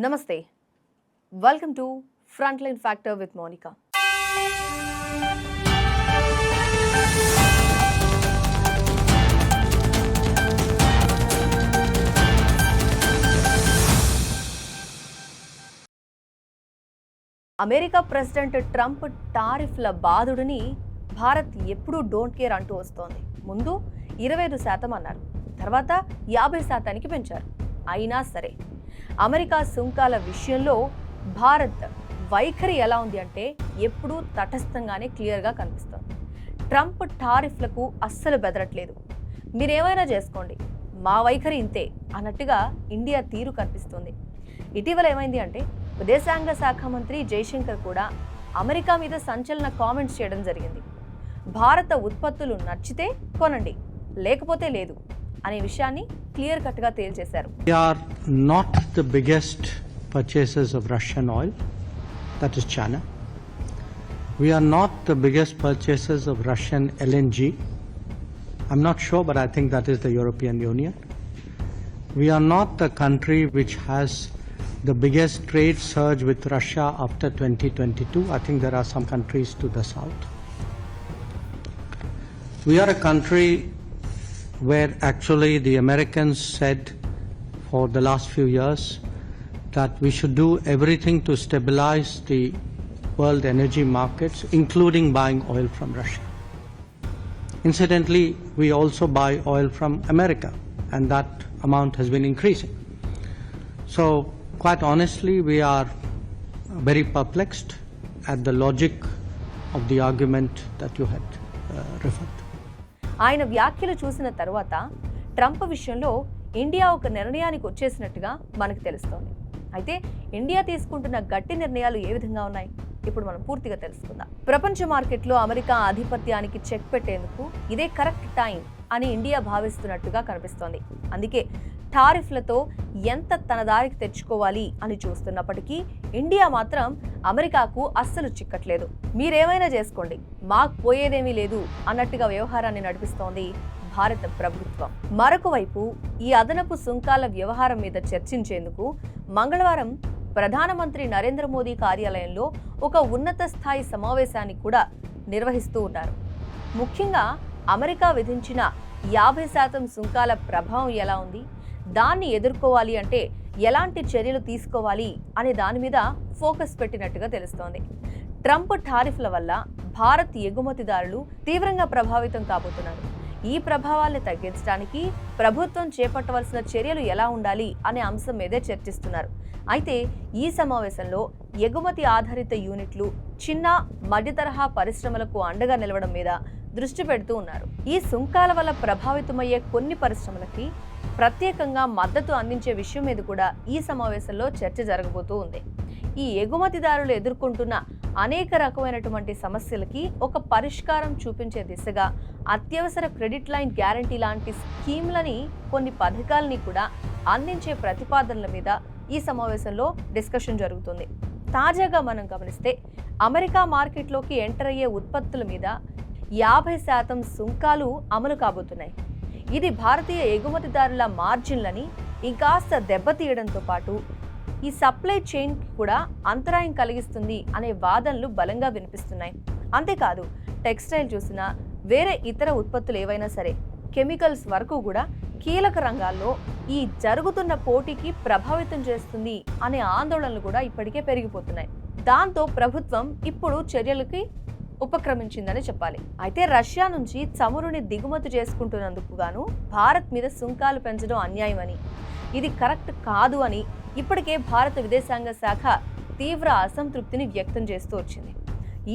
నమస్తే welcome to frontline factor with Monika. America president Trump టారిఫ్ల బాధుడిని భారత్ ఎప్పుడూ డోంట్ కేర్ అంటూ వస్తోంది. ముందు 25% అన్నారు, తర్వాత 50%కి పెంచారు. అయినా సరే అమెరికా సుంకాల విషయంలో భారత్ వైఖరి ఎలా ఉంది అంటే ఎప్పుడూ తటస్థంగానే క్లియర్గా కనిపిస్తోంది. ట్రంప్ టారిఫ్లకు అస్సలు బెదరట్లేదు. మీరేమైనా చేసుకోండి, మా వైఖరి ఇంతే అన్నట్టుగా ఇండియా తీరు కనిపిస్తుంది. ఇటీవల ఏమైంది అంటే విదేశాంగ శాఖ మంత్రి జైశంకర్ కూడా అమెరికా మీద సంచలన కామెంట్స్ చేయడం జరిగింది. భారత ఉత్పత్తులు నచ్చితే కొనండి, లేకపోతే లేదు అనే విషయాన్ని క్లియర్ కట్గా తేల్చేశారు. We are not the biggest purchasers of Russian oil, that is China. We are not the biggest purchasers of Russian LNG. I'm not sure, but I think that is the European Union. We are not the country which has the biggest trade surge with Russia after 2022. I think there are some countries to the south. We are a country where actually the Americans said for the last few years that we should do everything to stabilize the world energy markets, including buying oil from Russia. Incidentally, we also buy oil from America, and that amount has been increasing. So, quite honestly, we are very perplexed at the logic of the argument that you had referred to. ఆయన వ్యాఖ్యలు చూసిన తర్వాత Trump విషయంలో India ఒక నిర్ణయానికి వచ్చేసినట్టుగా మనకు తెలుస్తోంది. అయితే ఇండియా తీసుకుంటున్న గట్టి నిర్ణయాలు ఏ విధంగా ఉన్నాయి ఇప్పుడు మనం పూర్తిగా తెలుసుకుందాం. ప్రపంచ మార్కెట్లో అమెరికా ఆధిపత్యానికి చెక్ పెట్టేందుకు ఇదే కరెక్ట్ టైం అని ఇండియా భావిస్తున్నట్టుగా కనిపిస్తోంది. అందుకే టారిఫ్లతో ఎంత తన దారికి తెచ్చుకోవాలి అని చూస్తున్నప్పటికీ ఇండియా మాత్రం అమెరికాకు అస్సలు చిక్కట్లేదు. మీరేమైనా చేసుకోండి, మాకు పోయేదేమీ లేదు అన్నట్టుగా వ్యవహారాన్ని నడిపిస్తోంది భారత ప్రభుత్వం. మరొక వైపు ఈ అదనపు సుంకాల వ్యవహారం మీద చర్చించేందుకు మంగళవారం ప్రధానమంత్రి నరేంద్ర మోదీ కార్యాలయంలో ఒక ఉన్నత స్థాయి సమావేశాన్ని కూడా నిర్వహిస్తూ ఉన్నారు. ముఖ్యంగా అమెరికా విధించిన 50% సుంకాల ప్రభావం ఎలా ఉంది, దాన్ని ఎదుర్కోవాలి అంటే ఎలాంటి చర్యలు తీసుకోవాలి అనే దాని మీద ఫోకస్ పెట్టినట్టుగా తెలుస్తోంది. ట్రంప్ టారిఫ్ల వల్ల భారత్ ఎగుమతిదారులు తీవ్రంగా ప్రభావితం కాబోతున్నారు. ఈ ప్రభావాల్ని తగ్గించడానికి ప్రభుత్వం చేపట్టవలసిన చర్యలు ఎలా ఉండాలి అనే అంశం మీదే చర్చిస్తున్నారు. అయితే ఈ సమావేశంలో ఎగుమతి ఆధారిత యూనిట్లు, చిన్న మధ్యతరహా పరిశ్రమలకు అండగా నిలవడం మీద దృష్టి పెడుతూ ఉన్నారు. ఈ సుంకాల వల్ల ప్రభావితమయ్యే కొన్ని పరిశ్రమలకి ప్రత్యేకంగా మద్దతు అందించే విషయం మీద కూడా ఈ సమావేశంలో చర్చ జరగబోతూ ఉంది. ఈ ఎగుమతిదారులు ఎదుర్కొంటున్న అనేక రకమైనటువంటి సమస్యలకి ఒక పరిష్కారం చూపించే దిశగా అత్యవసర క్రెడిట్ లైన్ గ్యారంటీ లాంటి స్కీమ్లని, కొన్ని పథకాలని కూడా అందించే ప్రతిపాదనల మీద ఈ సమావేశంలో డిస్కషన్ జరుగుతుంది. తాజాగా మనం గమనిస్తే అమెరికా మార్కెట్లోకి ఎంటర్ అయ్యే ఉత్పత్తుల మీద 50% సుంకాలు అమలు కాబోతున్నాయి. ఇది భారతీయ ఎగుమతిదారుల మార్జిన్లని ఇంకాస్త దెబ్బతీయడంతో పాటు ఈ సప్లై చైన్కి కూడా అంతరాయం కలిగిస్తుంది అనే వాదనలు బలంగా వినిపిస్తున్నాయి. అంతేకాదు, టెక్స్టైల్ చూసినా, వేరే ఇతర ఉత్పత్తులు ఏవైనా సరే, కెమికల్స్ వరకు కూడా కీలక రంగాల్లో ఈ జరుగుతున్న పోటీకి ప్రభావితం చేస్తుంది అనే ఆందోళనలు కూడా ఇప్పటికే పెరిగిపోతున్నాయి. దాంతో ప్రభుత్వం ఇప్పుడు చర్యలకి ఉపక్రమించిందని చెప్పాలి. అయితే రష్యా నుంచి చమురుని దిగుమతి చేసుకుంటున్నందుకు గాను భారత్ మీద సుంకాలు పెంచడం అన్యాయమని, ఇది కరెక్ట్ కాదు అని ఇప్పటికే భారత విదేశాంగ శాఖ తీవ్ర అసంతృప్తిని వ్యక్తం చేస్తూ వచ్చింది.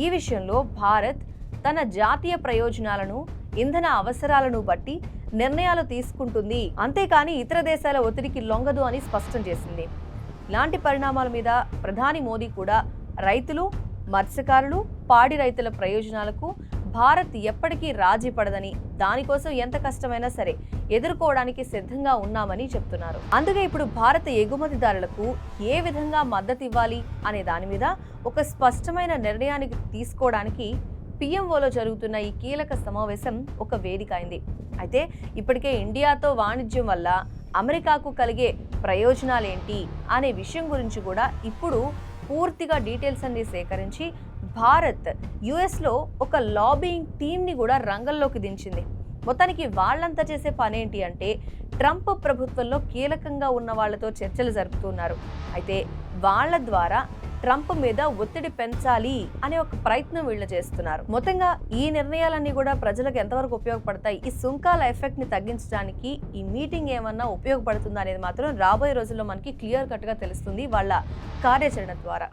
ఈ విషయంలో భారత్ తన జాతీయ ప్రయోజనాలను, ఇంధన అవసరాలను బట్టి నిర్ణయాలు తీసుకుంటుంది, అంతేకాని ఇతర దేశాల ఒత్తిడికి లొంగదు అని స్పష్టం చేసింది. ఇలాంటి పరిణామాల మీద ప్రధాని మోదీ కూడా రైతులు, మత్స్యకారులు, పాడి రైతుల ప్రయోజనాలకు భారత్ ఎప్పటికీ రాజీ పడదని, దానికోసం ఎంత కష్టమైనా సరే ఎదుర్కోవడానికి సిద్ధంగా ఉన్నామని చెప్తున్నారు. అందుకే ఇప్పుడు భారత ఎగుమతిదారులకు ఏ విధంగా మద్దతు ఇవ్వాలి అనే దాని మీద ఒక స్పష్టమైన నిర్ణయానికి తీసుకోవడానికి పిఎంఓలో జరుగుతున్న ఈ కీలక సమావేశం ఒక వేదిక అయింది. అయితే ఇప్పటికే ఇండియాతో వాణిజ్యం వల్ల అమెరికాకు కలిగే ప్రయోజనాలేంటి అనే విషయం గురించి కూడా ఇప్పుడు పూర్తిగా డీటెయిల్స్ అన్ని సేకరించి భారత్ యుఎస్లో ఒక లాబియింగ్ టీంని కూడా రంగంలోకి దించింది. మొత్తానికి వాళ్ళంతా చేసే పనేంటి అంటే ట్రంప్ ప్రభుత్వంలో కీలకంగా ఉన్న వాళ్ళతో చర్చలు జరుపుతున్నారు. అయితే వాళ్ళ ద్వారా ట్రంప్ మీద ఒత్తిడి పెంచాలి అనే ఒక ప్రయత్నం వీళ్ళు చేస్తున్నారు. మొత్తంగా ఈ నిర్ణయాలన్నీ కూడా ప్రజలకు ఎంతవరకు ఉపయోగపడతాయి, ఈ సుంకాల ఎఫెక్ట్ ని తగ్గించడానికి ఈ మీటింగ్ ఏమన్నా ఉపయోగపడుతుందా అనేది మాత్రం రాబోయే రోజుల్లో మనకి క్లియర్ కట్ గా తెలుస్తుంది వాళ్ళ కార్యాచరణ ద్వారా.